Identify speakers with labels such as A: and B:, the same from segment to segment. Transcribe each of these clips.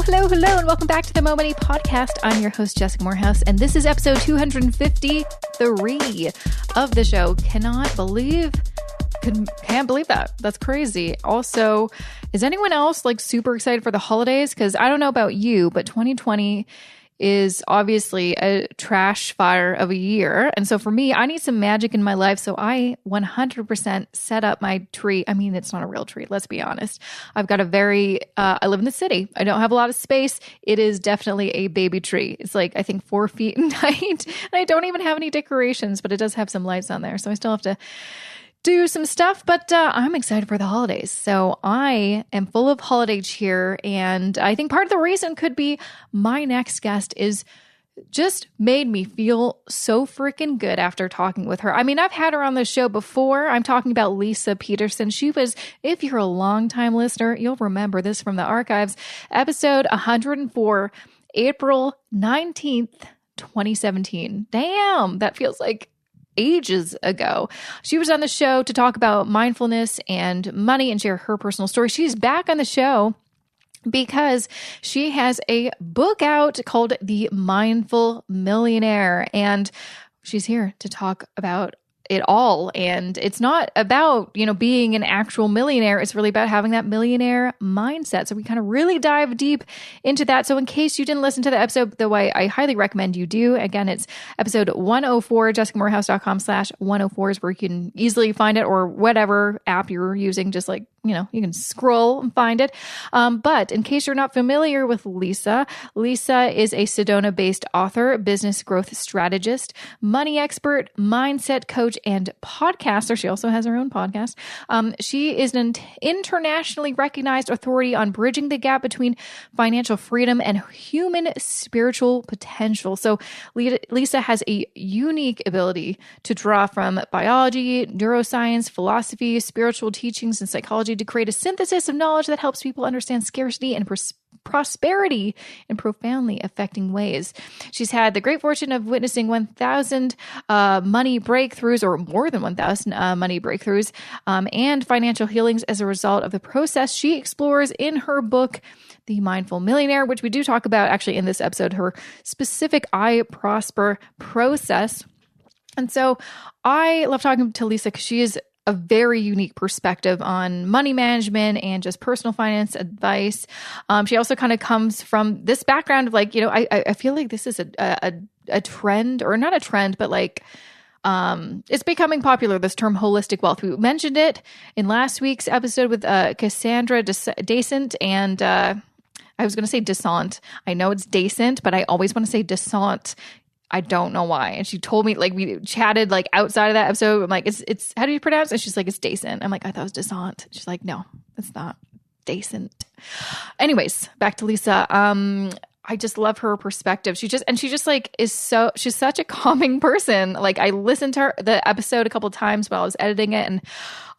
A: Hello, and welcome back to the Mo Money Podcast. I'm your host, Jessica Morehouse, and this is episode 253 of the show. Can't believe that. That's crazy. Also, is anyone else like super excited for the holidays? Because I don't know about you, but 2020 is obviously a trash fire of a year. And so for me, I need some magic in my life. So I 100% set up my tree. I mean, it's not a real tree. Let's be honest. I've got I live in the city. I don't have a lot of space. It is definitely a baby tree. It's like, I think 4 feet in height. And I don't even have any decorations, but it does have some lights on there. So I still have to do some stuff, but I'm excited for the holidays. So I am full of holiday cheer, and I think part of the reason could be my next guest is just made me feel so freaking good after talking with her. I mean, I've had her on the show before. I'm talking about Leisa Peterson. She was, if you're a longtime listener, you'll remember this from the archives, episode 104, April 19th, 2017. Damn, that feels like ages ago. She was on the show to talk about mindfulness and money and share her personal story. She's back on the show because she has a book out called The Mindful Millionaire, and she's here to talk about it all. And it's not about, being an actual millionaire. It's really about having that millionaire mindset. So we kind of really dive deep into that. So in case you didn't listen to the episode, though I highly recommend you do. Again, it's episode 104, jessicamorehouse.com/104 is where you can easily find it, or whatever app you're using, just like, you can scroll and find it. But in case you're not familiar with Leisa is a Sedona-based author, business growth strategist, money expert, mindset coach, and podcaster. She also has her own podcast. She is an internationally recognized authority on bridging the gap between financial freedom and human spiritual potential. So Leisa has a unique ability to draw from biology, neuroscience, philosophy, spiritual teachings, and psychology to create a synthesis of knowledge that helps people understand scarcity and prosperity in profoundly affecting ways. She's had the great fortune of witnessing 1,000 money breakthroughs, or more than 1,000 money breakthroughs, and financial healings as a result of the process she explores in her book, The Mindful Millionaire, which we do talk about actually in this episode, her specific I Prosper process. And so I love talking to Leisa because she is a very unique perspective on money management and just personal finance advice. She also kind of comes from this background of like, I feel like this is a trend, or not a trend, but like, it's becoming popular, this term holistic wealth. We mentioned it in last week's episode with Cassandra Descent, and I was going to say Descent. I know it's Descent, but I always want to say Descent. I don't know why. And she told me, like, we chatted like outside of that episode. I'm like, it's how do you pronounce it? And she's like, it's Descent. I'm like, I thought it was Descent. She's like, no, it's not. Descent. Anyways, back to Leisa. I just love her perspective. She's such a calming person. Like, I listened to the episode a couple of times while I was editing it, and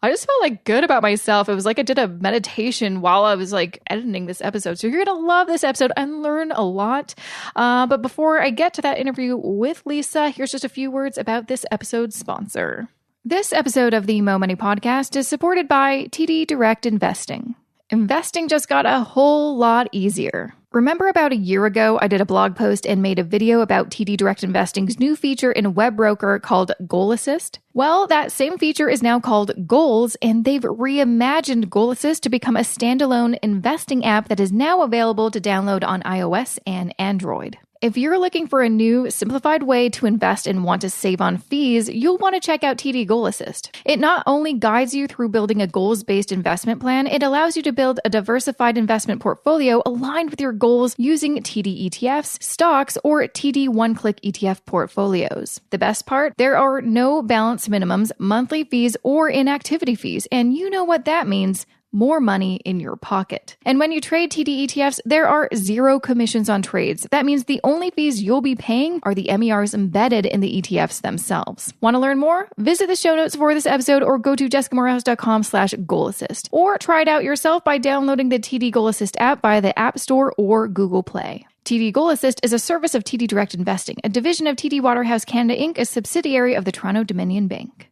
A: I just felt like good about myself. It was like I did a meditation while I was like editing this episode. So you're going to love this episode and learn a lot. But before I get to that interview with Leisa, here's just a few words about this episode's sponsor. This episode of the Mo Money Podcast is supported by TD Direct Investing. Investing just got a whole lot easier. Remember about a year ago, I did a blog post and made a video about TD Direct Investing's new feature in a web broker called Goal Assist? Well, that same feature is now called Goals, and they've reimagined Goal Assist to become a standalone investing app that is now available to download on iOS and Android. If you're looking for a new, simplified way to invest and want to save on fees, you'll want to check out TD Goal Assist. It not only guides you through building a goals-based investment plan, it allows you to build a diversified investment portfolio aligned with your goals using TD ETFs, stocks, or TD one-click ETF portfolios. The best part? There are no balance minimums, monthly fees, or inactivity fees, and you know what that means. More money in your pocket. And when you trade TD ETFs, there are 0 commissions on trades. That means the only fees you'll be paying are the MERs embedded in the ETFs themselves. Want to learn more? Visit the show notes for this episode or go to jessicamorehouse.com/goalassist. Or try it out yourself by downloading the TD Goal Assist app via the App Store or Google Play. TD Goal Assist is a service of TD Direct Investing, a division of TD Waterhouse Canada Inc., a subsidiary of the Toronto Dominion Bank.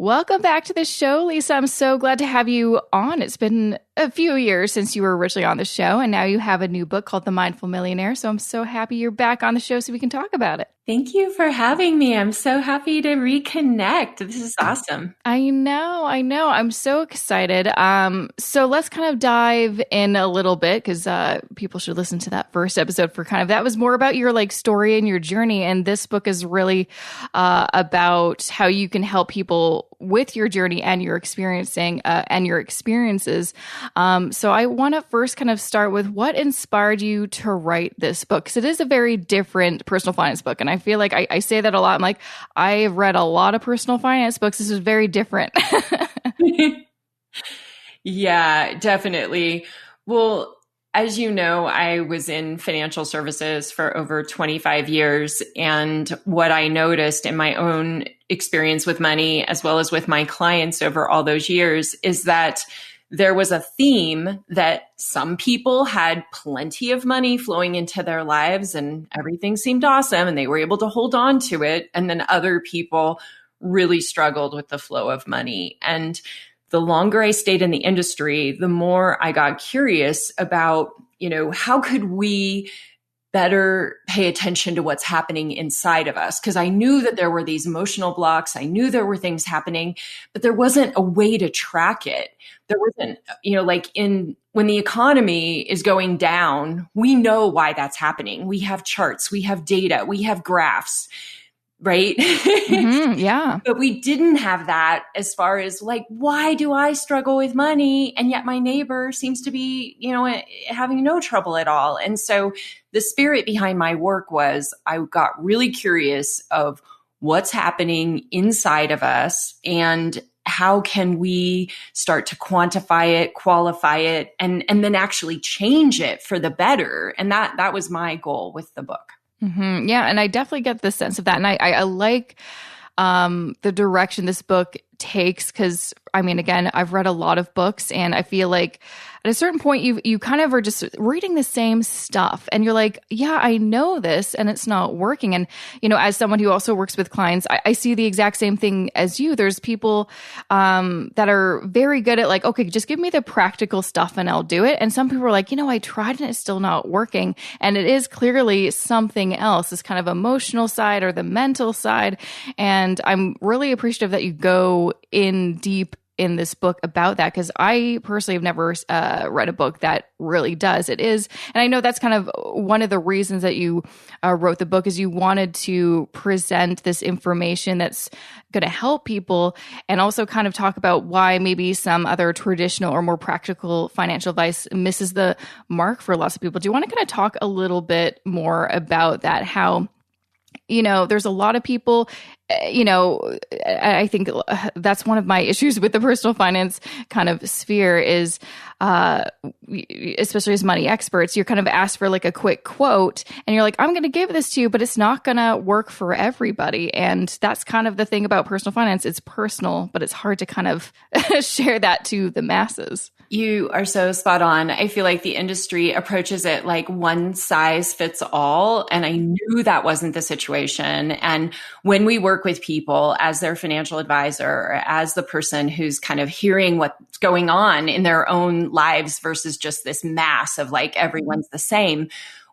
A: Welcome back to the show, Leisa. I'm so glad to have you on. It's been a few years since you were originally on the show, and now you have a new book called The Mindful Millionaire. So I'm so happy you're back on the show so we can talk about it.
B: Thank you for having me. I'm so happy to reconnect. This is awesome.
A: I know. I'm so excited. So let's kind of dive in a little bit because people should listen to that first episode for kind of, that was more about your like story and your journey. And this book is really about how you can help people with your journey and your experiencing and your experiences. So I want to first kind of start with what inspired you to write this book, because it is a very different personal finance book. And I feel like I say that a lot. I'm like, I've read a lot of personal finance books. This is very different.
B: Yeah, definitely. Well, as you know, I was in financial services for over 25 years. And what I noticed in my own experience with money, as well as with my clients over all those years, is that there was a theme that some people had plenty of money flowing into their lives and everything seemed awesome and they were able to hold on to it. And then other people really struggled with the flow of money. And the longer I stayed in the industry, the more I got curious about, how could we better pay attention to what's happening inside of us? Because I knew that there were these emotional blocks. I knew there were things happening, but there wasn't a way to track it. There wasn't, when the economy is going down, we know why that's happening. We have charts, we have data, we have graphs, right?
A: Mm-hmm, yeah.
B: But we didn't have that as far as like, why do I struggle with money? And yet my neighbor seems to be, having no trouble at all. And so the spirit behind my work was I got really curious of what's happening inside of us and how can we start to quantify it, qualify it, and then actually change it for the better. And that was my goal with the book.
A: Mm-hmm. Yeah. And I definitely get the sense of that. And I like the direction this book takes because, again, I've read a lot of books and I feel like at a certain point you kind of are just reading the same stuff and you're like, yeah, I know this and it's not working. And, as someone who also works with clients, I see the exact same thing as you. There's people that are very good at like, okay, just give me the practical stuff and I'll do it. And some people are like, I tried and it's still not working. And it is clearly something else, this kind of emotional side or the mental side. And I'm really appreciative that you go in deep in this book about that because I personally have never read a book that really does. It is, and I know that's kind of one of the reasons that you wrote the book is you wanted to present this information that's going to help people and also kind of talk about why maybe some other traditional or more practical financial advice misses the mark for lots of people. Do you want to kind of talk a little bit more about that? How there's a lot of people, I think that's one of my issues with the personal finance kind of sphere is, especially as money experts, you're kind of asked for like a quick quote and you're like, I'm going to give this to you, but it's not going to work for everybody. And that's kind of the thing about personal finance. It's personal, but it's hard to kind of share that to the masses.
B: You are so spot on. I feel like the industry approaches it like one size fits all. And I knew that wasn't the situation. And when we work with people as their financial advisor, or as the person who's kind of hearing what's going on in their own lives versus just this mass of like everyone's the same,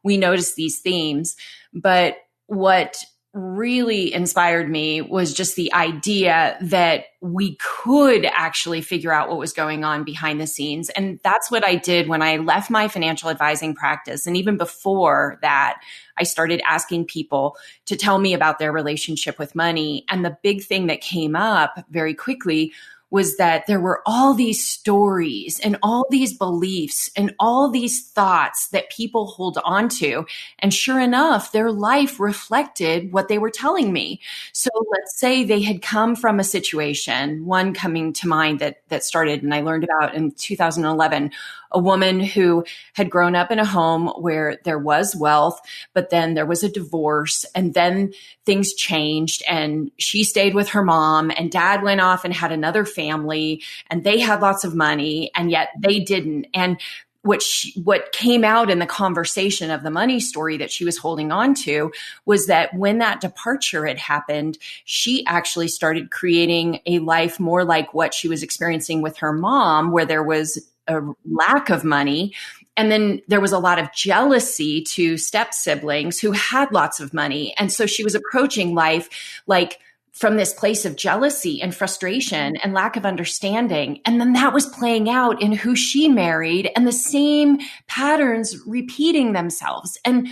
B: we notice these themes. But what really inspired me was just the idea that we could actually figure out what was going on behind the scenes. And that's what I did when I left my financial advising practice. And even before that, I started asking people to tell me about their relationship with money. And the big thing that came up very quickly was that there were all these stories and all these beliefs and all these thoughts that people hold on to. And sure enough, their life reflected what they were telling me. So let's say they had come from a situation, one coming to mind that started and I learned about in 2011, a woman who had grown up in a home where there was wealth, but then there was a divorce and then things changed and she stayed with her mom and dad went off and had another family and they had lots of money and yet they didn't. And what came out in the conversation of the money story that she was holding on to was that when that departure had happened, she actually started creating a life more like what she was experiencing with her mom, where there was a lack of money. And then there was a lot of jealousy to step siblings who had lots of money. And so she was approaching life like from this place of jealousy and frustration and lack of understanding. And then that was playing out in who she married, and the same patterns repeating themselves. And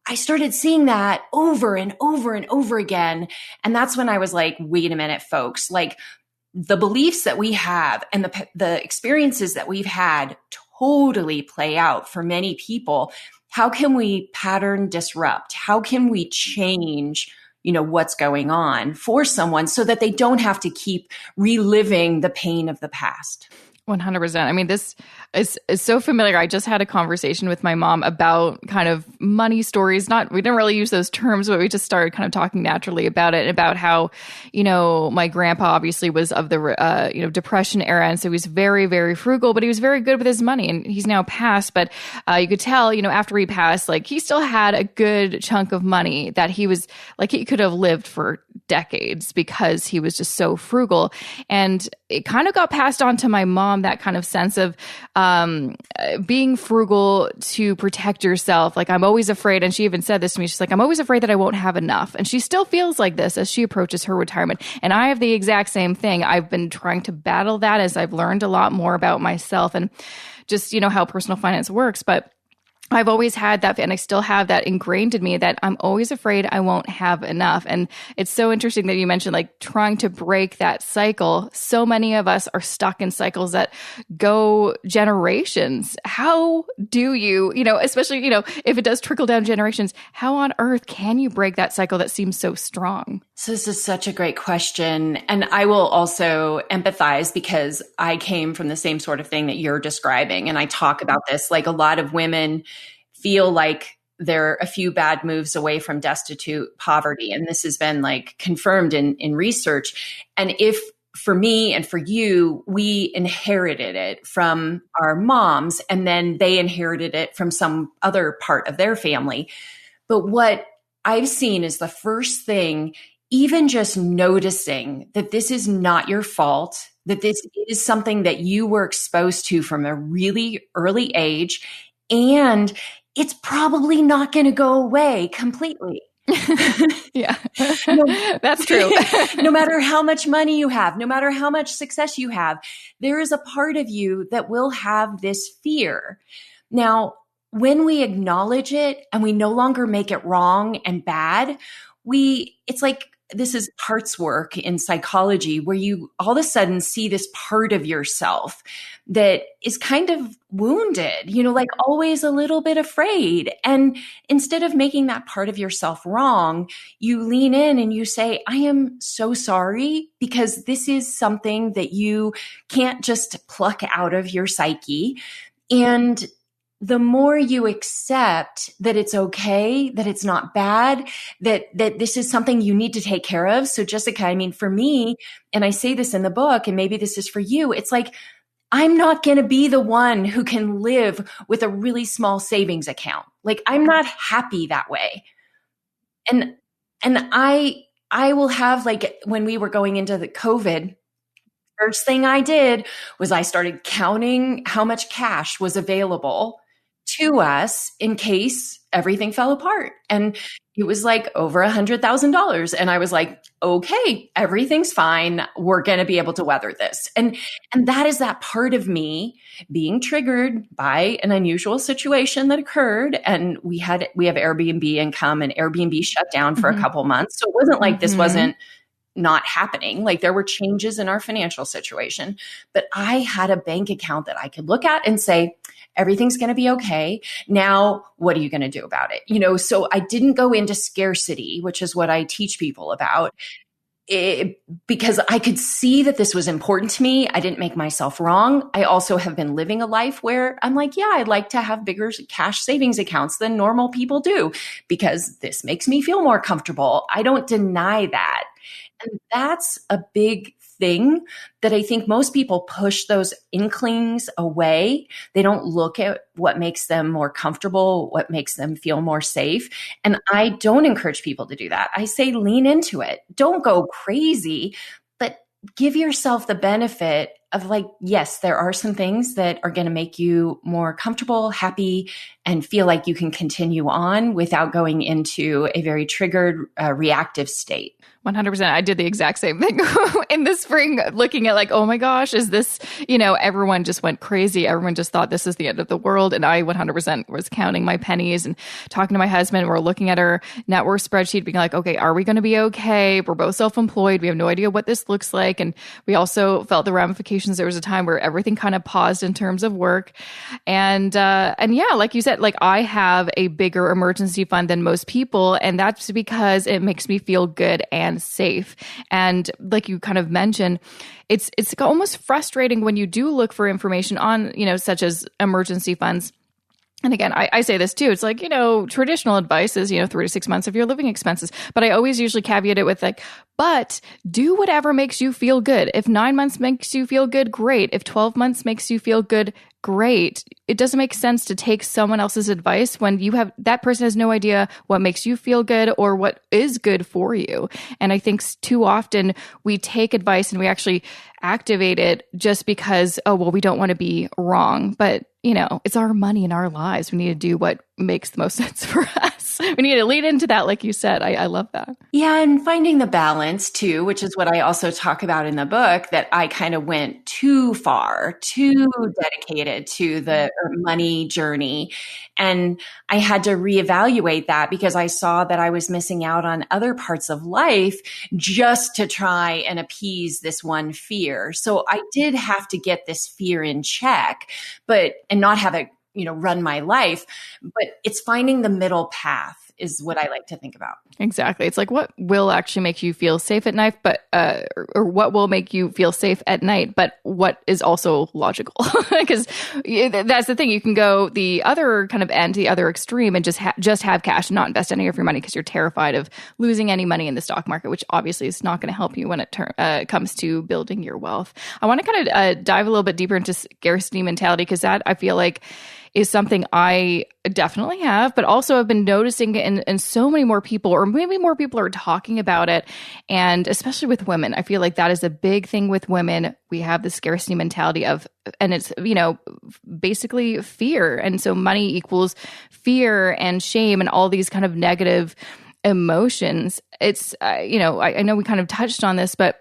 B: I started seeing that over and over and over again. And that's when I was like, wait a minute, folks, like the beliefs that we have and the experiences that we've had totally play out for many people. How can we pattern disrupt? How can we change, what's going on for someone so that they don't have to keep reliving the pain of the past?
A: 100%. I mean, this is so familiar. I just had a conversation with my mom about kind of money stories. We didn't really use those terms, but we just started kind of talking naturally about it, and about how, my grandpa obviously was of the, Depression era. And so he was very, very frugal, but he was very good with his money, and he's now passed. But you could tell, after he passed, like he still had a good chunk of money that he was like, he could have lived for decades because he was just so frugal. And it kind of got passed on to my mom, that kind of sense of being frugal to protect yourself. Like, I'm always afraid. And she even said this to me. She's like, I'm always afraid that I won't have enough. And she still feels like this as she approaches her retirement. And I have the exact same thing. I've been trying to battle that as I've learned a lot more about myself and just, how personal finance works. But I've always had that, and I still have that ingrained in me, that I'm always afraid I won't have enough. And it's so interesting that you mentioned like trying to break that cycle. So many of us are stuck in cycles that go generations. How do you, especially, if it does trickle down generations, how on earth can you break that cycle that seems so strong?
B: So this is such a great question. And I will also empathize, because I came from the same sort of thing that you're describing. And I talk about this, like a lot of women feel like they're a few bad moves away from destitute poverty. And this has been like confirmed in research. And if for me and for you, we inherited it from our moms, and then they inherited it from some other part of their family. But what I've seen is the first thing, even just noticing that this is not your fault, that this is something that you were exposed to from a really early age, and it's probably not going to go away completely.
A: Yeah, that's true.
B: No matter how much money you have, no matter how much success you have, there is a part of you that will have this fear. Now, when we acknowledge it and we no longer make it wrong and bad, it's like, this is parts work in psychology, where you all of a sudden see this part of yourself that is kind of wounded, like always a little bit afraid. And instead of making that part of yourself wrong, you lean in and you say, I am so sorry, because this is something that you can't just pluck out of your psyche. And the more you accept that it's okay, that it's not bad, that this is something you need to take care of. So Jessica, I mean, for me, and I say this in the book, and maybe this is for you, it's like, I'm not going to be the one who can live with a really small savings account. Like, I'm not happy that way. And I will have, like, when we were going into the COVID, first thing I did was I started counting how much cash was available to us in case everything fell apart. And it was like over $100,000. And I was like, okay, everything's fine. We're going to be able to weather this. And that is that part of me being triggered by an unusual situation that occurred. And we have Airbnb income, and Airbnb shut down for a couple months. So it wasn't like this wasn't not happening. Like, there were changes in our financial situation, but I had a bank account that I could look at and say, everything's going to be okay. Now, what are you going to do about it? So I didn't go into scarcity, which is what I teach people about, because I could see that this was important to me. I didn't make myself wrong. I also have been living a life where I'm like, yeah, I'd like to have bigger cash savings accounts than normal people do, because this makes me feel more comfortable. I don't deny that. And that's a big thing that I think most people push those inklings away. They don't look at what makes them more comfortable, what makes them feel more safe. And I don't encourage people to do that. I say lean into it. Don't go crazy, but give yourself the benefit of like, yes, there are some things that are going to make you more comfortable, happy, and feel like you can continue on without going into a very triggered, reactive state.
A: 100%. I did the exact same thing in the spring, looking at like, oh my gosh, is this, everyone just went crazy. Everyone just thought this is the end of the world. And I 100% was counting my pennies and talking to my husband. We're looking at our net worth spreadsheet, being like, okay, are we going to be okay? We're both self-employed. We have no idea what this looks like. And we also felt the ramifications. There was a time where everything kind of paused in terms of work. And yeah, like you said, like I have a bigger emergency fund than most people. And that's because it makes me feel good and safe. And like you kind of mentioned, it's almost frustrating when you do look for information on, such as emergency funds. And again, I say this too. It's like, traditional advice is, 3 to 6 months of your living expenses. But I always usually caveat it with like, but do whatever makes you feel good. If 9 months makes you feel good, great. If 12 months makes you feel good, great. It doesn't make sense to take someone else's advice when that person has no idea what makes you feel good or what is good for you. And I think too often we take advice and we actually activate it just because, oh, well, we don't want to be wrong. But it's our money and our lives. We need to do what makes the most sense for us. We need to lead into that, like you said. I love that.
B: Yeah, and finding the balance too, which is what I also talk about in the book, that I kind of went too far, too dedicated to the money journey. And I had to reevaluate that because I saw that I was missing out on other parts of life just to try and appease this one fear. So I did have to get this fear in check, and not have it, run my life. But it's finding the middle path is what I like to think about.
A: Exactly. It's like what will actually make you feel safe at night, but or what will make you feel safe at night, but what is also logical. Because that's the thing. You can go the other kind of end, the other extreme, and just have cash and not invest any of your money because you're terrified of losing any money in the stock market, which obviously is not going to help you when it comes to building your wealth. I want to kind of dive a little bit deeper into scarcity mentality because that I feel like is something I definitely have, but also have been noticing in so many more people, or maybe more people are talking about it. And especially with women, I feel like that is a big thing with women. We have the scarcity mentality and it's, basically fear. And so money equals fear and shame and all these kind of negative emotions. It's, I know we kind of touched on this, but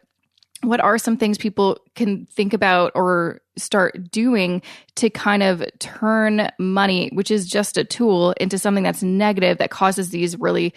A: what are some things people can think about or start doing to kind of turn money, which is just a tool, into something that's negative that causes these really,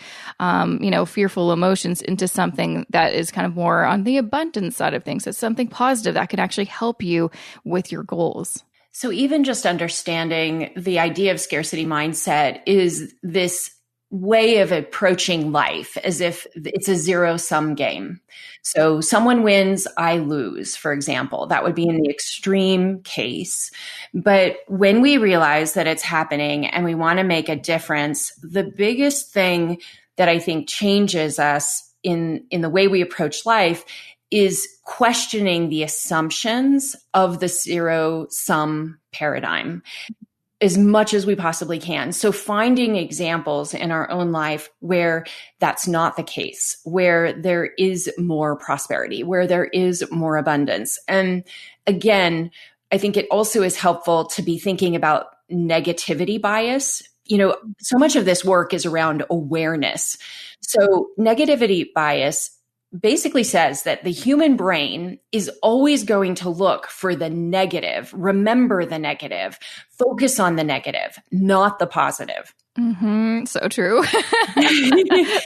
A: fearful emotions into something that is kind of more on the abundance side of things? It's something positive that can actually help you with your goals.
B: So even just understanding the idea of scarcity mindset is this way of approaching life as if it's a zero-sum game. So someone wins, I lose, for example. That would be in the extreme case. But when we realize that it's happening and we want to make a difference, the biggest thing that I think changes us in the way we approach life is questioning the assumptions of the zero-sum paradigm as much as we possibly can. So finding examples in our own life where that's not the case, where there is more prosperity, where there is more abundance. And again, I think it also is helpful to be thinking about negativity bias. So much of this work is around awareness. So negativity bias basically says that the human brain is always going to look for the negative, remember the negative, focus on the negative, not the positive.
A: Mm-hmm. So true.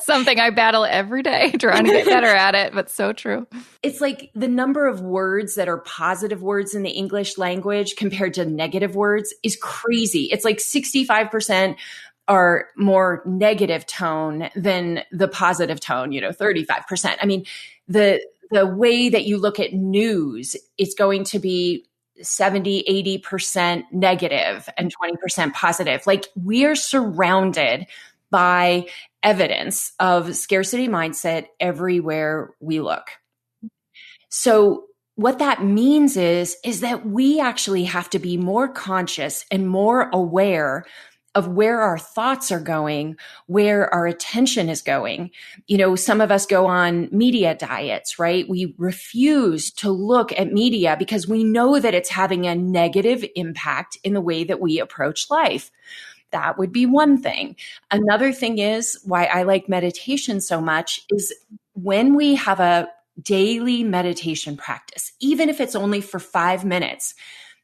A: Something I battle every day, trying to get better at it, but so true.
B: It's like the number of words that are positive words in the English language compared to negative words is crazy. It's like 65% are more negative tone than the positive tone, 35%. I mean, the way that you look at news is going to be 70, 80% negative and 20% positive. Like we are surrounded by evidence of scarcity mindset everywhere we look. So what that means is that we actually have to be more conscious and more aware of where our thoughts are going, where our attention is going. Some of us go on media diets, right? We refuse to look at media because we know that it's having a negative impact in the way that we approach life. That would be one thing. Another thing is why I like meditation so much is when we have a daily meditation practice, even if it's only for 5 minutes.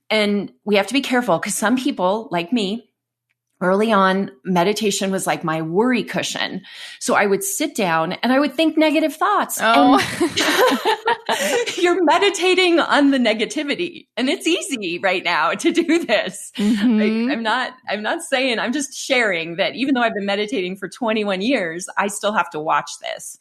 B: And we have to be careful because some people like me, early on, meditation was like my worry cushion. So I would sit down and I would think negative thoughts.
A: Oh,
B: And you're meditating on the negativity. And it's easy right now to do this.
A: mm-hmm.
B: I'm not saying, I'm just sharing that even though I've been meditating for 21 years, I still have to watch this.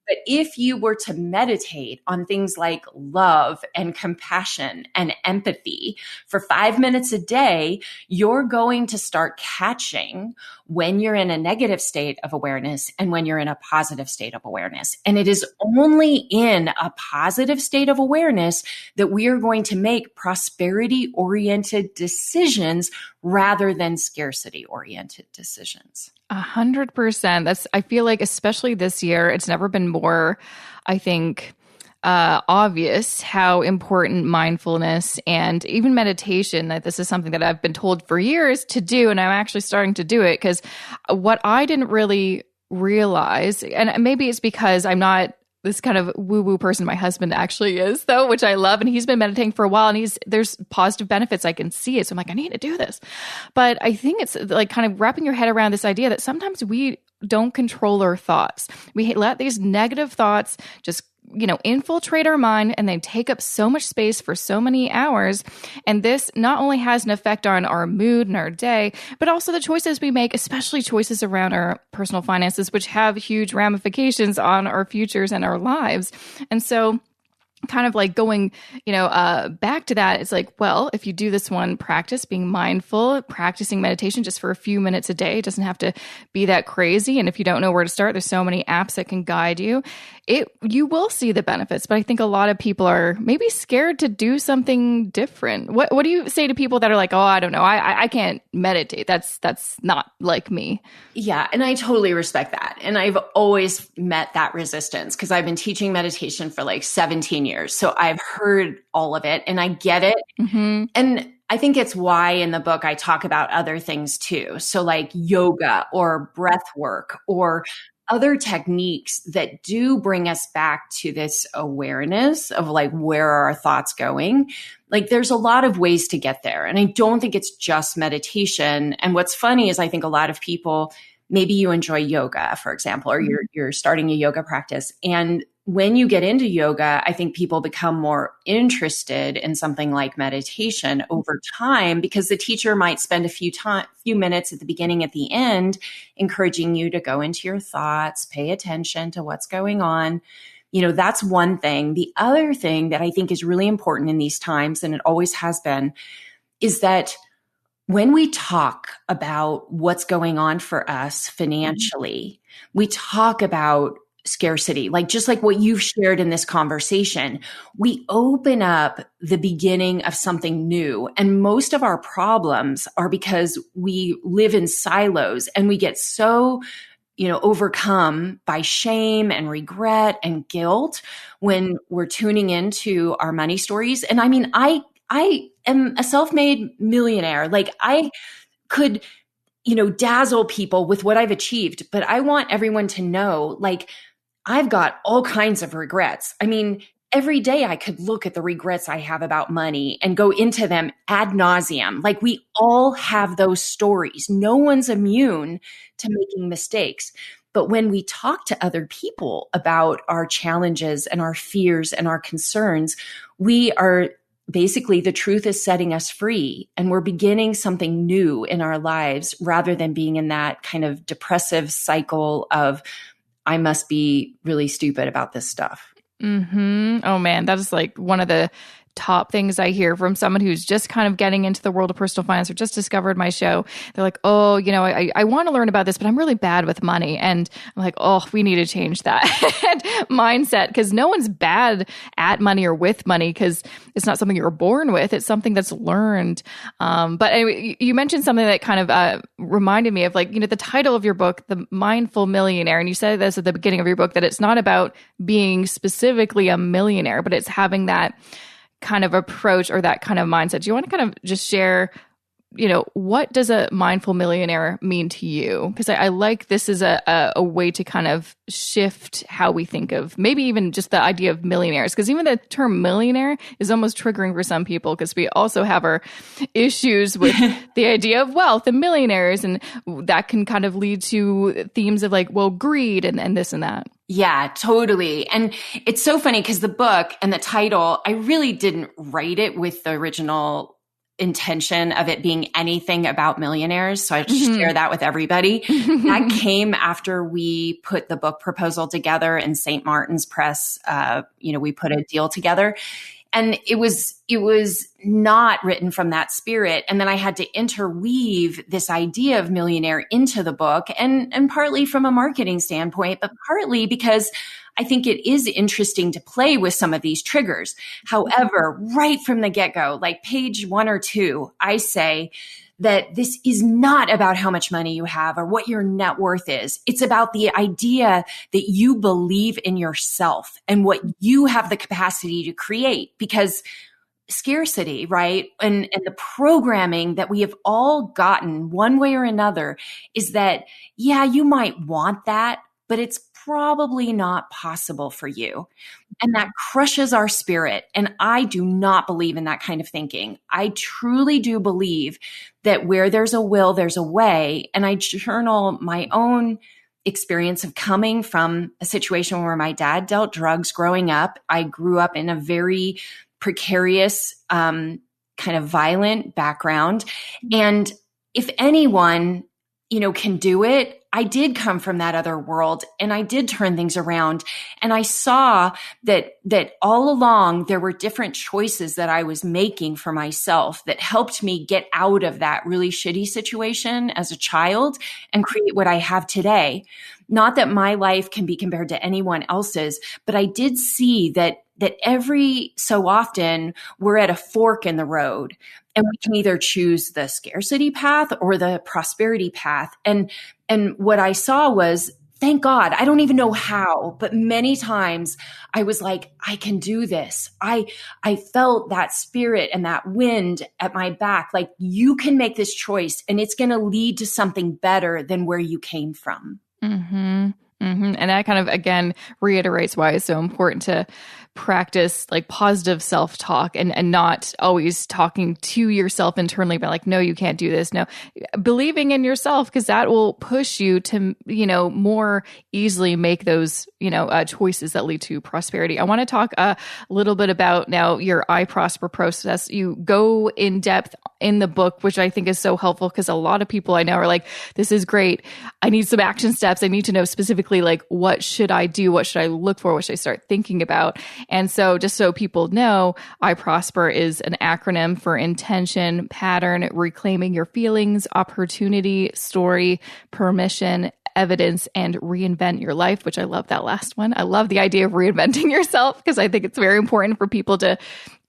B: But if you were to meditate on things like love and compassion and empathy for 5 minutes a day, you're going to start catching when you're in a negative state of awareness and when you're in a positive state of awareness. And it is only in a positive state of awareness that we are going to make prosperity-oriented decisions rather than scarcity-oriented decisions.
A: 100%. I feel like, especially this year, it's never been more, I think, obvious how important mindfulness and even meditation, that this is something that I've been told for years to do. And I'm actually starting to do it because what I didn't really realize, and maybe it's because I'm not this kind of woo-woo person my husband actually is, though, which I love. And he's been meditating for a while and there's positive benefits. I can see it. So I'm like, I need to do this. But I think it's like kind of wrapping your head around this idea that sometimes we don't control our thoughts. We let these negative thoughts just infiltrate our mind, and they take up so much space for so many hours. And this not only has an effect on our mood and our day, but also the choices we make, especially choices around our personal finances, which have huge ramifications on our futures and our lives. And so kind of like going, back to that, it's like, well, if you do this one practice, being mindful, practicing meditation just for a few minutes a day, it doesn't have to be that crazy. And if you don't know where to start, there's so many apps that can guide you. You will see the benefits, but I think a lot of people are maybe scared to do something different. What do you say to people that are like, oh, I don't know, I can't meditate. That's not like me.
B: Yeah. And I totally respect that. And I've always met that resistance because I've been teaching meditation for like 17 years. So I've heard all of it and I get it.
A: Mm-hmm.
B: And I think it's why in the book I talk about other things too. So like yoga or breath work or other techniques that do bring us back to this awareness of like, where are our thoughts going? Like there's a lot of ways to get there. And I don't think it's just meditation. And what's funny is I think a lot of people, maybe you enjoy yoga, for example, or you're starting a yoga practice. And when you get into yoga, I think people become more interested in something like meditation over time because the teacher might spend a few minutes at the beginning, at the end, encouraging you to go into your thoughts, pay attention to what's going on. That's one thing. The other thing that I think is really important in these times, and it always has been, is that when we talk about what's going on for us financially, we talk about scarcity, just like what you've shared in this conversation, we open up the beginning of something new. And most of our problems are because we live in silos and we get so, overcome by shame and regret and guilt when we're tuning into our money stories. And I mean, I am a self-made millionaire. Like I could, dazzle people with what I've achieved, but I want everyone to know, I've got all kinds of regrets. I mean, every day I could look at the regrets I have about money and go into them ad nauseum. Like we all have those stories. No one's immune to making mistakes. But when we talk to other people about our challenges and our fears and our concerns, we are basically, the truth is setting us free and we're beginning something new in our lives rather than being in that kind of depressive cycle of, I must be really stupid about this stuff.
A: Mm-hmm. Oh man, that is like one of the top things I hear from someone who's just kind of getting into the world of personal finance or just discovered my show. They're like, oh, I want to learn about this, but I'm really bad with money. And I'm like, oh, we need to change that mindset, because no one's bad at money or with money, because it's not something you were born with. It's something that's learned. But anyway, you mentioned something that kind of reminded me of, like, the title of your book, The Mindful Millionaire. And you said this at the beginning of your book, that it's not about being specifically a millionaire, but it's having that kind of approach or that kind of mindset. Do you want to kind of just share, what does a mindful millionaire mean to you? Because I like this is a way to kind of shift how we think of maybe even just the idea of millionaires. Because even the term millionaire is almost triggering for some people, because we also have our issues with the idea of wealth and millionaires. And that can kind of lead to themes of like, well, greed and this and that.
B: Yeah, totally. And it's so funny because the book and the title, I really didn't write it with the original intention of it being anything about millionaires. So I just share that with everybody. That came after we put the book proposal together in St. Martin's Press. We put a deal together. And it was not written from that spirit. And then I had to interweave this idea of millionaire into the book, and partly from a marketing standpoint, but partly because I think it is interesting to play with some of these triggers. However, right from the get-go, like page 1 or 2, I say that this is not about how much money you have or what your net worth is. It's about the idea that you believe in yourself and what you have the capacity to create, because scarcity, right? And the programming that we have all gotten one way or another is that, yeah, you might want that, but it's probably not possible for you. And that crushes our spirit. And I do not believe in that kind of thinking. I truly do believe that where there's a will, there's a way. And I journal my own experience of coming from a situation where my dad dealt drugs growing up. I grew up in a very precarious, kind of violent background. And if anyone, can do it, I did come from that other world, and I did turn things around. And I saw that all along there were different choices that I was making for myself that helped me get out of that really shitty situation as a child and create what I have today. Not that my life can be compared to anyone else's, but I did see that every so often we're at a fork in the road, and we can either choose the scarcity path or the prosperity path. And what I saw was, thank God, I don't even know how, but many times I was like, I can do this. I felt that spirit and that wind at my back. Like, you can make this choice and it's going to lead to something better than where you came from.
A: Mm-hmm. Mm-hmm. And that kind of, again, reiterates why it's so important to practice like positive self-talk and not always talking to yourself internally about like, no, you can't do this. No, believing in yourself, because that will push you to, more easily make those, choices that lead to prosperity. I want to talk a little bit about now your I Prosper process. You go in depth in the book, which I think is so helpful, because a lot of people I know are like, this is great. I need some action steps. I need to know specifically, like, what should I do? What should I look for? What should I start thinking about? And so just so people know, I Prosper is an acronym for intention, pattern, reclaiming your feelings, opportunity, story, permission, evidence, and reinvent your life, which I love that last one. I love the idea of reinventing yourself, because I think it's very important for people to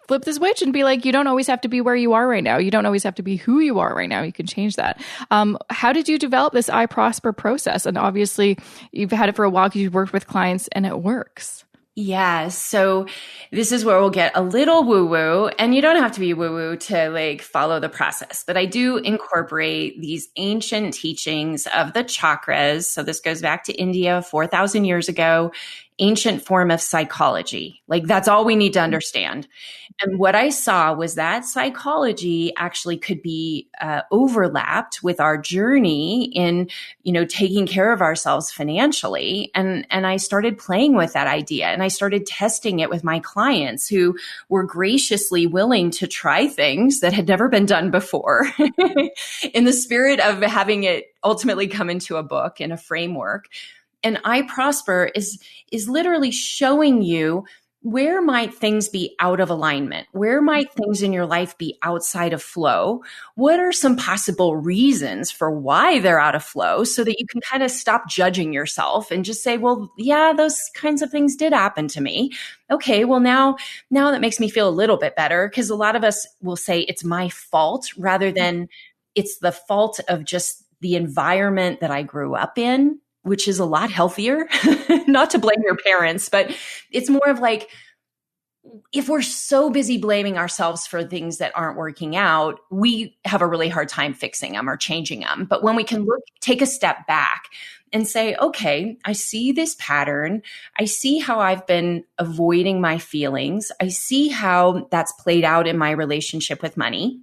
A: flip the switch and be like, you don't always have to be where you are right now. You don't always have to be who you are right now. You can change that. How did you develop this I Prosper process? And obviously you've had it for a while because you've worked with clients and it works.
B: Yeah. So this is where we'll get a little woo-woo, and you don't have to be woo-woo to like follow the process, but I do incorporate these ancient teachings of the chakras. So this goes back to India 4,000 years ago, ancient form of psychology. Like, that's all we need to understand. And what I saw was that psychology actually could be overlapped with our journey in, taking care of ourselves financially. And I started playing with that idea, and I started testing it with my clients who were graciously willing to try things that had never been done before in the spirit of having it ultimately come into a book and a framework. And I Prosper is literally showing you where might things be out of alignment? Where might things in your life be outside of flow? What are some possible reasons for why they're out of flow so that you can kind of stop judging yourself and just say, well, yeah, those kinds of things did happen to me. Okay, well, now that makes me feel a little bit better, because a lot of us will say it's my fault rather than it's the fault of just the environment that I grew up in, which is a lot healthier. Not to blame your parents, but it's more of like, if we're so busy blaming ourselves for things that aren't working out, we have a really hard time fixing them or changing them. But when we can take a step back and say, okay, I see this pattern. I see how I've been avoiding my feelings. I see how that's played out in my relationship with money.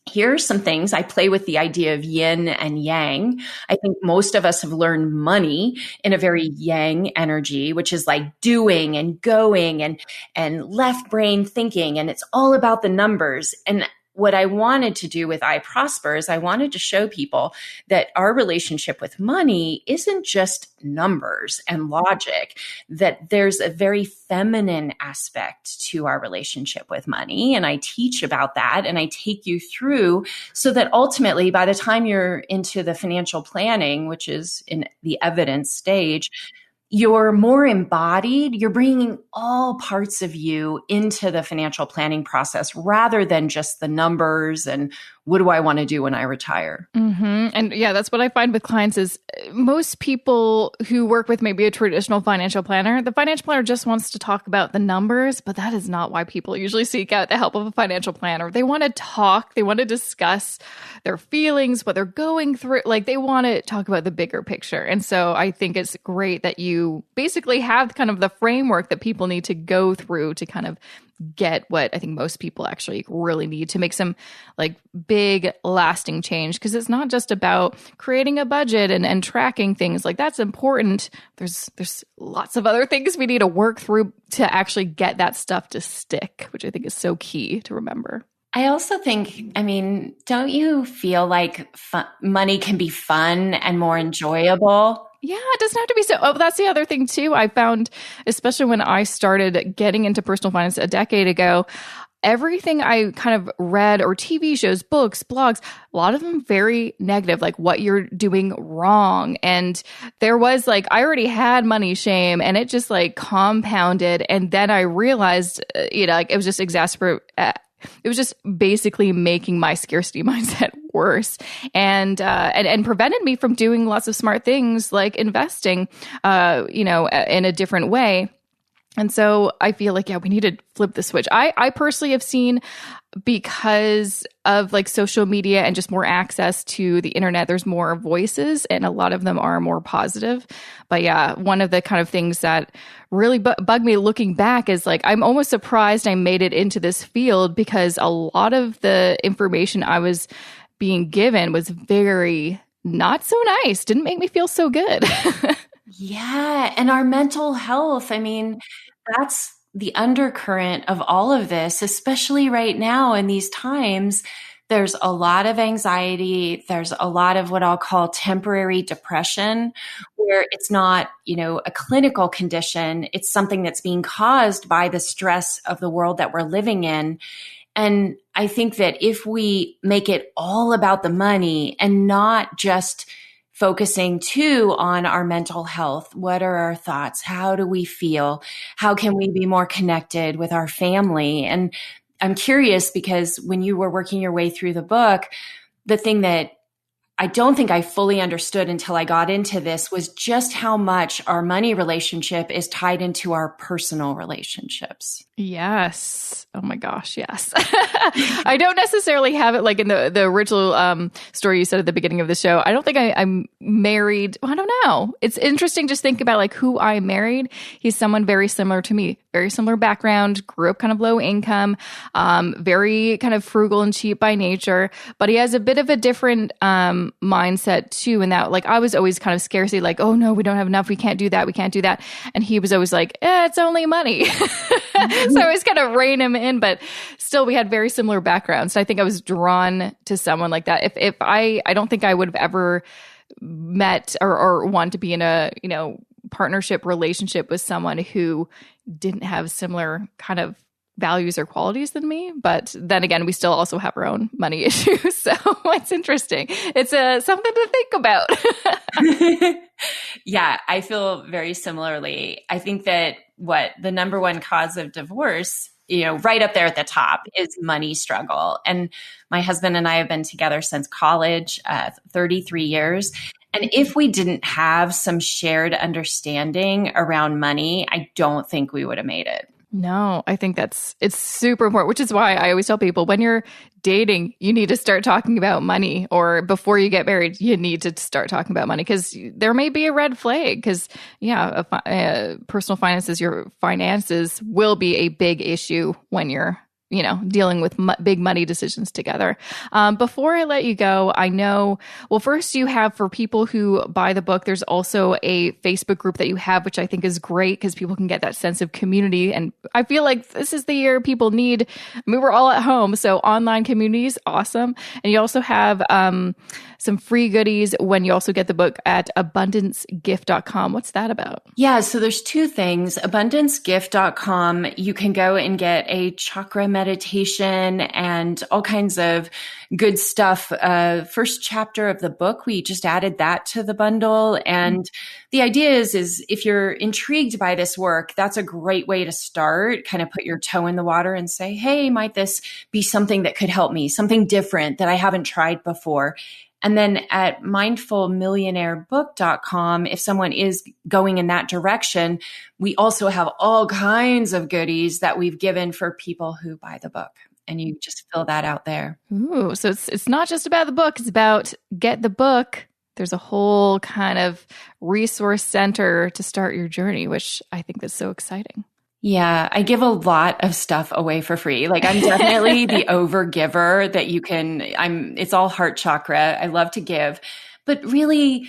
B: Here are some things. I play with the idea of yin and yang. I think most of us have learned money in a very yang energy, which is like doing and going and left brain thinking. And it's all about the numbers. And what I wanted to do with I Prosper is I wanted to show people that our relationship with money isn't just numbers and logic, that there's a very feminine aspect to our relationship with money. And I teach about that and I take you through so that ultimately by the time you're into the financial planning, which is in the evidence stage, you're more embodied. You're bringing all parts of you into the financial planning process rather than just the numbers and what do I want to do when I retire?
A: Mm-hmm. And yeah, that's what I find with clients is most people who work with maybe a traditional financial planner, the financial planner just wants to talk about the numbers, but that is not why people usually seek out the help of a financial planner. They want to talk, they want to discuss their feelings, what they're going through. Like they want to talk about the bigger picture. And so I think it's great that you basically have kind of the framework that people need to go through to kind of get what I think most people actually really need to make some like big lasting change. Because it's not just about creating a budget and tracking things. Like that's important. There's lots of other things we need to work through to actually get that stuff to stick, which I think is so key to remember.
B: I also think, I mean, don't you feel like money can be fun and more enjoyable?
A: Yeah, it doesn't have to be so. Oh, that's the other thing too. I found, especially when I started getting into personal finance a decade ago, everything I kind of read or TV shows, books, blogs, a lot of them very negative, like what you're doing wrong. And there was like, I already had money shame and it just like compounded. And then I realized, like it was just it was just basically making my scarcity mindset worse and prevented me from doing lots of smart things like investing, in a different way. And so I feel like, yeah, we need to flip the switch. I personally have seen, because of like social media and just more access to the internet, there's more voices and a lot of them are more positive. But yeah, one of the kind of things that really bugged me looking back is like, I'm almost surprised I made it into this field because a lot of the information I was being given was very not so nice, didn't make me feel so good.
B: Yeah. And our mental health, I mean, that's the undercurrent of all of this, especially right now in these times. There's a lot of anxiety. There's a lot of what I'll call temporary depression, where it's not, a clinical condition. It's something that's being caused by the stress of the world that we're living in. And I think that if we make it all about the money and not just focusing too on our mental health. What are our thoughts? How do we feel? How can we be more connected with our family? And I'm curious because when you were working your way through the book, the thing that I don't think I fully understood until I got into this was just how much our money relationship is tied into our personal relationships.
A: Yes. Oh my gosh. Yes. I don't necessarily have it like in the original story you said at the beginning of the show. I don't think I'm married. I don't know. It's interesting just think about like who I married. He's someone very similar to me, very similar background, grew up kind of low income, very kind of frugal and cheap by nature, but he has a bit of a different mindset too. In that like I was always kind of scarcity, like, oh no, we don't have enough. We can't do that. We can't do that. And he was always like, it's only money. So I always kind of rein him in, but still we had very similar backgrounds. So I think I was drawn to someone like that. If I don't think I would have ever met or want to be in a, partnership relationship with someone who didn't have similar kind of values or qualities than me. But then again, we still also have our own money issues. So it's interesting. It's something to think about.
B: Yeah, I feel very similarly. I think that the number one cause of divorce, right up there at the top, is money struggle. And my husband and I have been together since college, 33 years. And if we didn't have some shared understanding around money, I don't think we would have made it.
A: No, I think it's super important, which is why I always tell people when you're dating, you need to start talking about money, or before you get married, you need to start talking about money, because there may be a red flag, because personal finances, your finances will be a big issue when you're dealing with big money decisions together. Before I let you go, I know, well, first you have, for people who buy the book, there's also a Facebook group that you have, which I think is great because people can get that sense of community. And I feel like this is the year people need, we're all at home. So online community is awesome. And you also have some free goodies when you also get the book at abundancegift.com. What's that about?
B: Yeah, so there's two things. Abundancegift.com, you can go and get a chakra meditation and all kinds of good stuff. First chapter of the book, we just added that to the bundle. And the idea is if you're intrigued by this work, that's a great way to start, kind of put your toe in the water and say, hey, might this be something that could help me, something different that I haven't tried before? And then at mindfulmillionairebook.com, if someone is going in that direction, we also have all kinds of goodies that we've given for people who buy the book. And you just fill that out there.
A: Ooh, so it's not just about the book. It's about get the book. There's a whole kind of resource center to start your journey, which I think is so exciting.
B: Yeah, I give a lot of stuff away for free. Like, I'm definitely the over giver that it's all heart chakra. I love to give, but really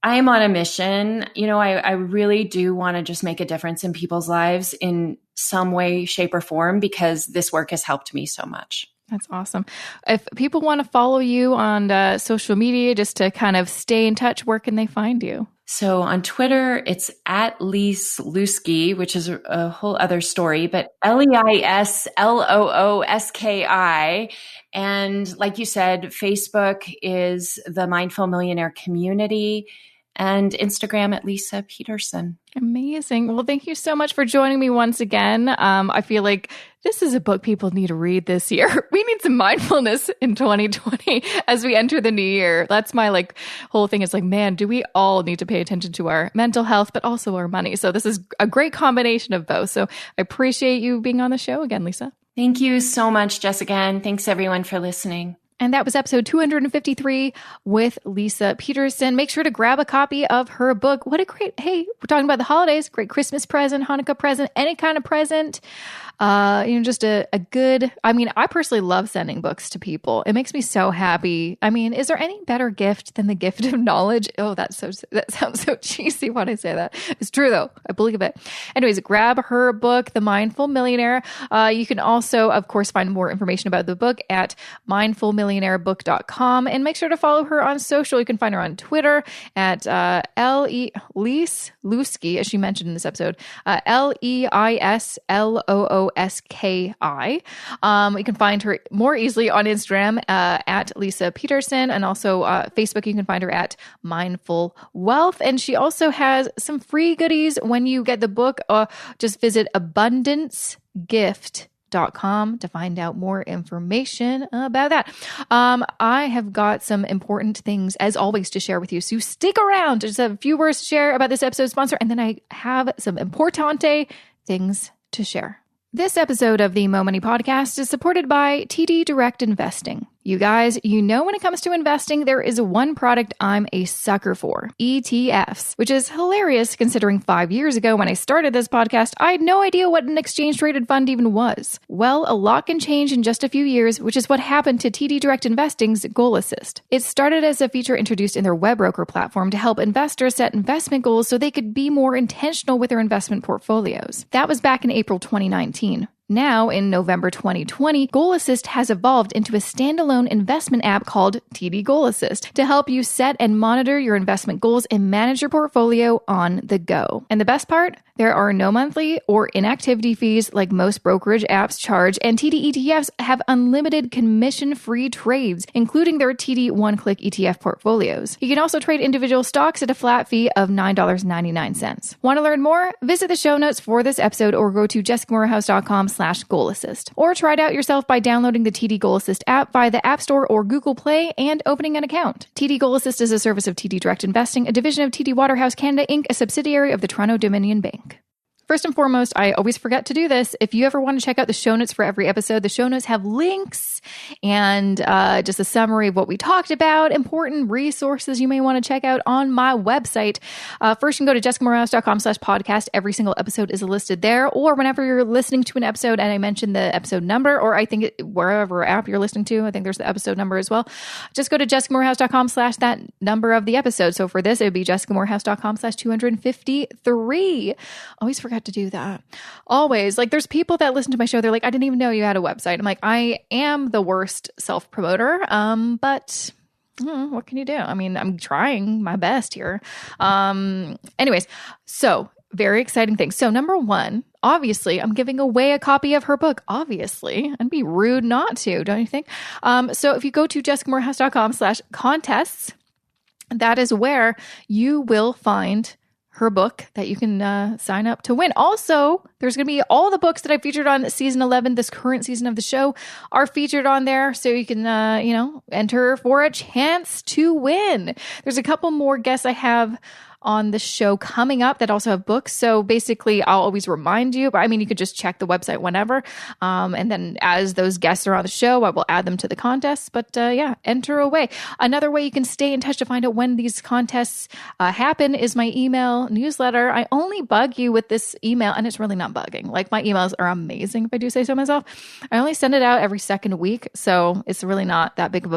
B: I'm on a mission. I really do want to just make a difference in people's lives in some way, shape, or form, because this work has helped me so much.
A: That's awesome. If people want to follow you on social media just to kind of stay in touch, where can they find you?
B: So on Twitter, it's at Leisa Peterson, which is a whole other story, but LeISLOOSKI. And like you said, Facebook is the Mindful Millionaire community, and Instagram at Leisa Peterson.
A: Amazing. Well, thank you so much for joining me once again. I feel like this is a book people need to read this year. We need some mindfulness in 2020 as we enter the new year. That's my whole thing is man, do we all need to pay attention to our mental health, but also our money. So this is a great combination of both. So I appreciate you being on the show again, Leisa.
B: Thank you so much, Jessica. And thanks everyone for listening.
A: And that was episode 253 with Leisa Peterson. Make sure to grab a copy of her book. What a great, hey, we're talking about the holidays, great Christmas present, Hanukkah present, any kind of present. Just a good, I personally love sending books to people. It makes me so happy. Is there any better gift than the gift of knowledge? Oh, that sounds so cheesy when I say that. It's true though. I believe it. Anyways, grab her book, The Mindful Millionaire. You can also, of course, find more information about the book at mindfulmillionairebook.com, and make sure to follow her on social. You can find her on Twitter at Leisa Peterson, as she mentioned in this episode, LeISLOOSKI. You can find her more easily on Instagram at Leisa Peterson, and also Facebook. You can find her at Mindful Wealth. And she also has some free goodies when you get the book. Just visit abundancegift.com to find out more information about that. I have got some important things, as always, to share with you. So stick around. Just a few words to share about this episode's sponsor, and then I have some importante things to share. This episode of the Mo Money Podcast is supported by TD Direct Investing. You guys, when it comes to investing, there is one product I'm a sucker for, ETFs, which is hilarious considering 5 years ago when I started this podcast, I had no idea what an exchange-traded fund even was. Well, a lot can change in just a few years, which is what happened to TD Direct Investing's Goal Assist. It started as a feature introduced in their web broker platform to help investors set investment goals so they could be more intentional with their investment portfolios. That was back in April 2019. Now, in November 2020, Goal Assist has evolved into a standalone investment app called TD Goal Assist to help you set and monitor your investment goals and manage your portfolio on the go. And the best part? There are no monthly or inactivity fees like most brokerage apps charge, and TD ETFs have unlimited commission-free trades, including their TD one-click ETF portfolios. You can also trade individual stocks at a flat fee of $9.99. Want to learn more? Visit the show notes for this episode or go to jessicamorehouse.com/goalassist. Or try it out yourself by downloading the TD Goal Assist app via the App Store or Google Play and opening an account. TD Goal Assist is a service of TD Direct Investing, a division of TD Waterhouse Canada Inc., a subsidiary of the Toronto Dominion Bank. First and foremost, I always forget to do this. If you ever want to check out the show notes for every episode, the show notes have links and just a summary of what we talked about, important resources you may want to check out on my website. First, you can go to jessicamorehouse.com/podcast. Every single episode is listed there. Or whenever you're listening to an episode and I mention the episode number, or I think wherever app you're listening to, I think there's the episode number as well. Just go to jessicamorehouse.com/that number of the episode. So for this, it would be jessicamorehouse.com/253. Always forget to do that. Always. Like, there's people that listen to my show. They're like, I didn't even know you had a website. I'm like, I am the worst self-promoter. But what can you do? I mean, I'm trying my best here. Anyways, so very exciting things. So number one, obviously, I'm giving away a copy of her book. Obviously, and be rude not to, don't you think? So if you go to jessicamorehouse.com/contests, that is where you will find her book that you can sign up to win. Also, there's going to be all the books that I featured on season 11, this current season of the show, are featured on there. So you can, enter for a chance to win. There's a couple more guests I have on the show coming up that also have books. So basically, I'll always remind you, but I mean, you could just check the website whenever. And then as those guests are on the show, I will add them to the contest. But enter away. Another way you can stay in touch to find out when these contests happen is my email newsletter. I only bug you with this email, and it's really not bugging. Like, my emails are amazing, if I do say so myself. I only send it out every second week, so it's really not that big of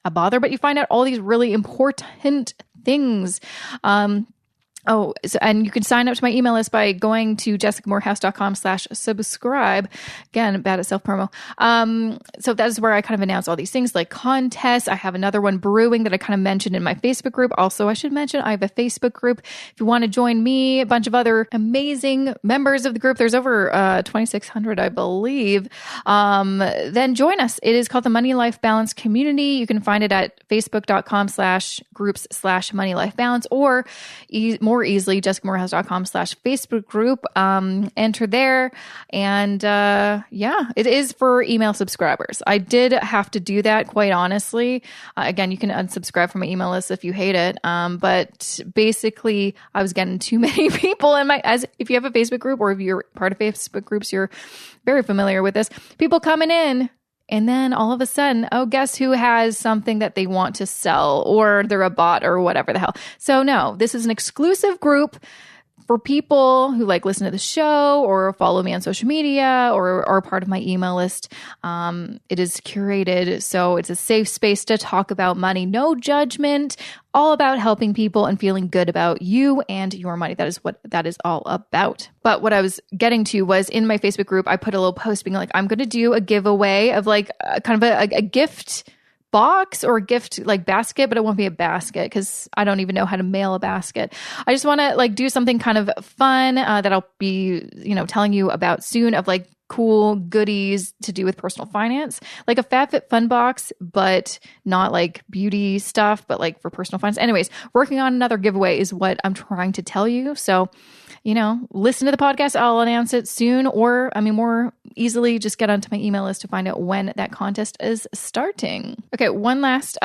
A: a bother. But you find out all these really important things. And you can sign up to my email list by going to jessicamorehouse.com/subscribe. Again, bad at self-promo. So that is where I kind of announce all these things like contests. I have another one brewing that I kind of mentioned in my Facebook group. Also, I should mention I have a Facebook group. If you want to join me, a bunch of other amazing members of the group, there's over 2,600, I believe, then join us. It is called the Money Life Balance Community. You can find it at facebook.com/groups/moneylifebalance, or more easily, jessicamorehouse.com/Facebook group. Enter there. And it is for email subscribers. I did have to do that, quite honestly. Again, you can unsubscribe from my email list if you hate it. But basically, I was getting too many people in if you have a Facebook group, or if you're part of Facebook groups, you're very familiar with this. People coming in, and then all of a sudden, guess who has something that they want to sell, or they're a bot or whatever the hell. So no, this is an exclusive group for people who listen to the show or follow me on social media or are part of my email list. It is curated, so it's a safe space to talk about money. No judgment, all about helping people and feeling good about you and your money. That is what that is all about. But what I was getting to was, in my Facebook group, I put a little post being like, I'm going to do a giveaway of kind of a gift box or a gift basket, but it won't be a basket because I don't even know how to mail a basket. I just want to do something kind of fun that I'll be, telling you about soon, of cool goodies to do with personal finance, like a FabFitFun box, but not beauty stuff, but for personal finance. Anyways, working on another giveaway is what I'm trying to tell you. So, listen to the podcast. I'll announce it soon, or more easily, just get onto my email list to find out when that contest is starting. Okay, one last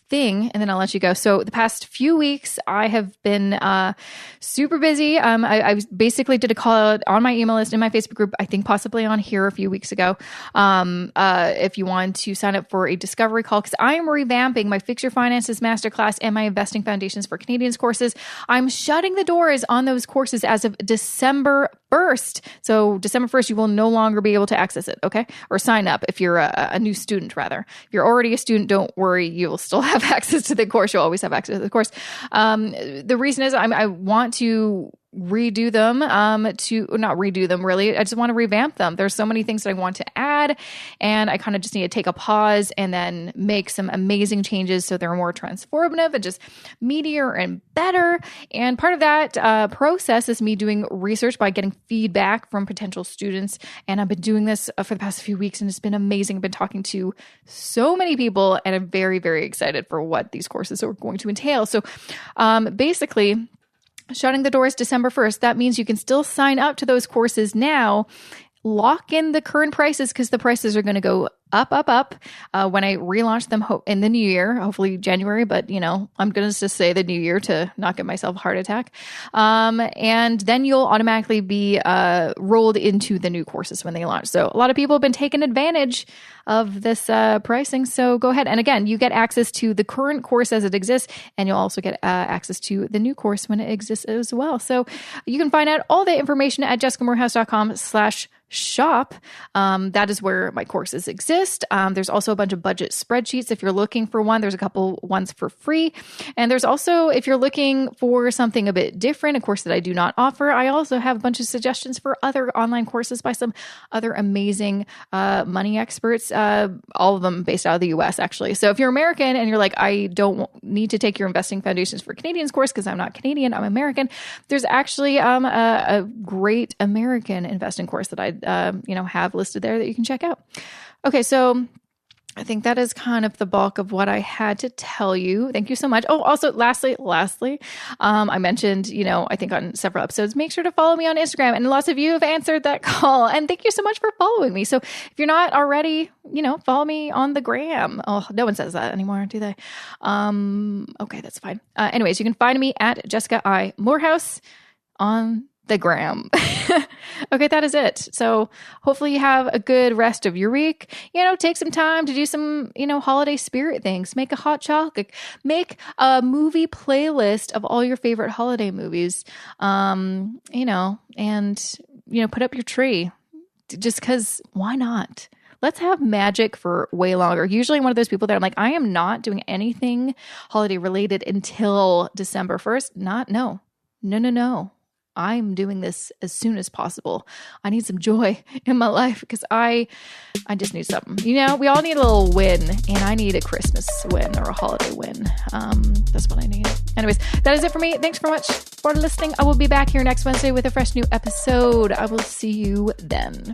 A: thing, and then I'll let you go. So the past few weeks, I have been super busy. I basically did a call out on my email list in my Facebook group, I think possibly on here a few weeks ago. If you want to sign up for a discovery call, because I am revamping my Fix Your Finances Masterclass and my Investing Foundations for Canadians courses. I'm shutting the doors on those courses as of December 1st. So December 1st, you will no longer be able to access it, okay? Or sign up if you're a new student, rather. If you're already a student, don't worry. You will still have access to the course. You'll always have access to the course. The reason is I want to redo them not redo them really. I just want to revamp them. There's so many things that I want to add, and I kind of just need to take a pause and then make some amazing changes so they're more transformative and just meatier and better. And part of that process is me doing research by getting feedback from potential students. And I've been doing this for the past few weeks, and it's been amazing. I've been talking to so many people, and I'm very, very excited for what these courses are going to entail. So basically, shutting the doors December 1st. That means you can still sign up to those courses now. Lock in the current prices because the prices are going to go up when I relaunch them in the new year, hopefully January, but I'm going to just say the new year to not give myself a heart attack. And then you'll automatically be rolled into the new courses when they launch. So a lot of people have been taking advantage of this pricing. So go ahead. And again, you get access to the current course as it exists, and you'll also get access to the new course when it exists as well. So you can find out all the information at jessicamorehouse.com/shop. That is where my courses exist. There's also a bunch of budget spreadsheets. If you're looking for one, there's a couple ones for free. And there's also, if you're looking for something a bit different, a course that I do not offer, I also have a bunch of suggestions for other online courses by some other amazing money experts, all of them based out of the US actually. So if you're American and you're like, I don't need to take your Investing Foundations for Canadians course because I'm not Canadian, I'm American, there's actually a great American investing course that I have listed there that you can check out. Okay, so I think that is kind of the bulk of what I had to tell you. Thank you so much. Oh, also, lastly, I mentioned, I think on several episodes, make sure to follow me on Instagram. And lots of you have answered that call. And thank you so much for following me. So if you're not already, follow me on the gram. Oh, no one says that anymore, do they? Okay, that's fine. Anyways, you can find me at Jessica I. Morehouse on the gram. Okay, that is it. So hopefully you have a good rest of your week. Take some time to do some, holiday spirit things. Make a hot chocolate. Make a movie playlist of all your favorite holiday movies. And, put up your tree. Just because, why not? Let's have magic for way longer. Usually I'm one of those people that I'm like, I am not doing anything holiday related until December 1st. No. I'm doing this as soon as possible. I need some joy in my life because I just need something. We all need a little win, and I need a Christmas win or a holiday win. That's what I need. Anyways, that is it for me. Thanks so much for listening. I will be back here next Wednesday with a fresh new episode. I will see you then.